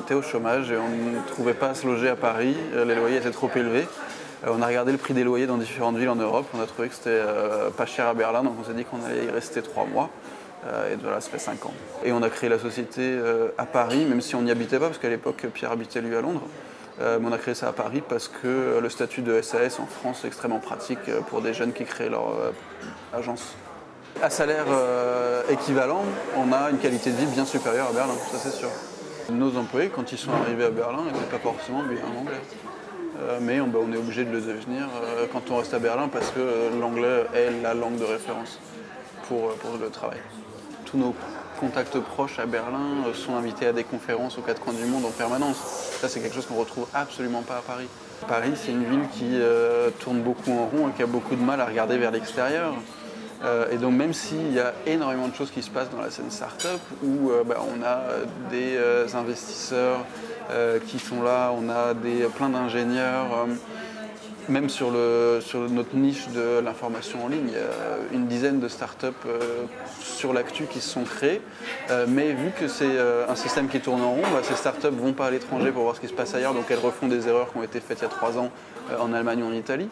était au chômage et on ne trouvait pas à se loger à Paris, les loyers étaient trop élevés. On a regardé le prix des loyers dans différentes villes en Europe, on a trouvé que c'était pas cher à Berlin, donc on s'est dit qu'on allait y rester 3 mois. Et voilà, ça fait 5 ans. Et on a créé la société à Paris, même si on n'y habitait pas, parce qu'à l'époque Pierre habitait lui à Londres. Mais on a créé ça à Paris parce que le statut de SAS en France est extrêmement pratique pour des jeunes qui créent leur agence. À salaire équivalent, on a une qualité de vie bien supérieure à Berlin, ça c'est sûr. Nos employés, quand ils sont arrivés à Berlin, n'étaient pas forcément bien anglais. Mais on est obligé de le devenir quand on reste à Berlin parce que l'anglais est la langue de référence pour le travail. Tous nos contacts proches à Berlin sont invités à des conférences aux 4 coins du monde en permanence. Ça, c'est quelque chose qu'on ne retrouve absolument pas à Paris. Paris, c'est une ville qui tourne beaucoup en rond et qui a beaucoup de mal à regarder vers l'extérieur. Et donc même s'il y a énormément de choses qui se passent dans la scène start-up, où on a des investisseurs qui sont là, on a plein d'ingénieurs, même sur notre niche de l'information en ligne, il y a une dizaine de start-up sur l'actu qui se sont créées. Mais vu que c'est un système qui tourne en rond, ces start-up vont pas à l'étranger pour voir ce qui se passe ailleurs, donc elles refont des erreurs qui ont été faites il y a 3 ans en Allemagne ou en Italie.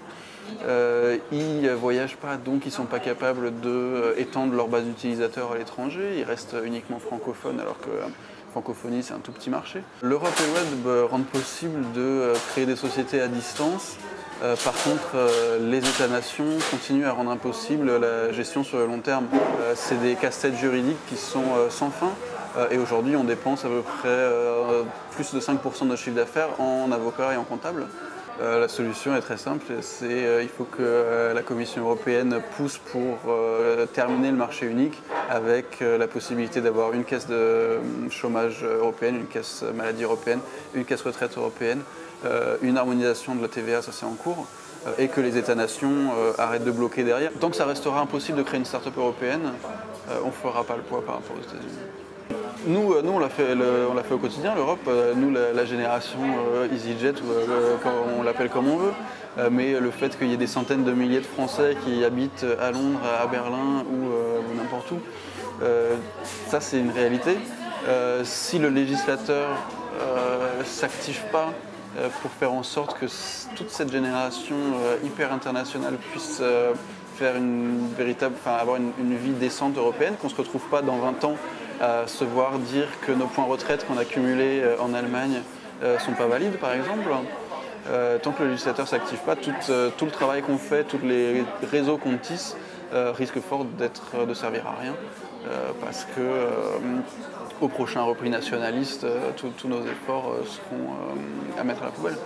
Ils ne voyagent pas, donc ils ne sont pas capables d'étendre leur base d'utilisateurs à l'étranger. Ils restent uniquement francophones, alors que la francophonie, c'est un tout petit marché. L'Europe et le web rendent possible de créer des sociétés à distance. Par contre, les États-nations continuent à rendre impossible la gestion sur le long terme. C'est des casse-têtes juridiques qui sont sans fin. Et aujourd'hui, on dépense à peu près plus de 5% de notre chiffre d'affaires en avocats et en comptables. La solution est très simple, il faut que la Commission européenne pousse pour terminer le marché unique avec la possibilité d'avoir une caisse de chômage européenne, une caisse maladie européenne, une caisse retraite européenne, une harmonisation de la TVA, ça c'est en cours, et que les États-nations arrêtent de bloquer derrière. Tant que ça restera impossible de créer une start-up européenne, on ne fera pas le poids par rapport aux États-Unis. Nous on l'a fait au quotidien, l'Europe, nous la génération EasyJet, on l'appelle comme on veut, mais le fait qu'il y ait des centaines de milliers de Français qui habitent à Londres, à Berlin ou n'importe où, ça c'est une réalité. Si le législateur ne s'active pas pour faire en sorte que toute cette génération hyper internationale puisse faire avoir une vie décente européenne, qu'on ne se retrouve pas dans 20 ans à se voir dire que nos points retraite qu'on a cumulés en Allemagne ne sont pas valides, par exemple. Tant que le législateur ne s'active pas, tout le travail qu'on fait, tous les réseaux qu'on tisse risquent fort de servir à rien, parce que au prochain repli nationaliste, tous nos efforts seront à mettre à la poubelle.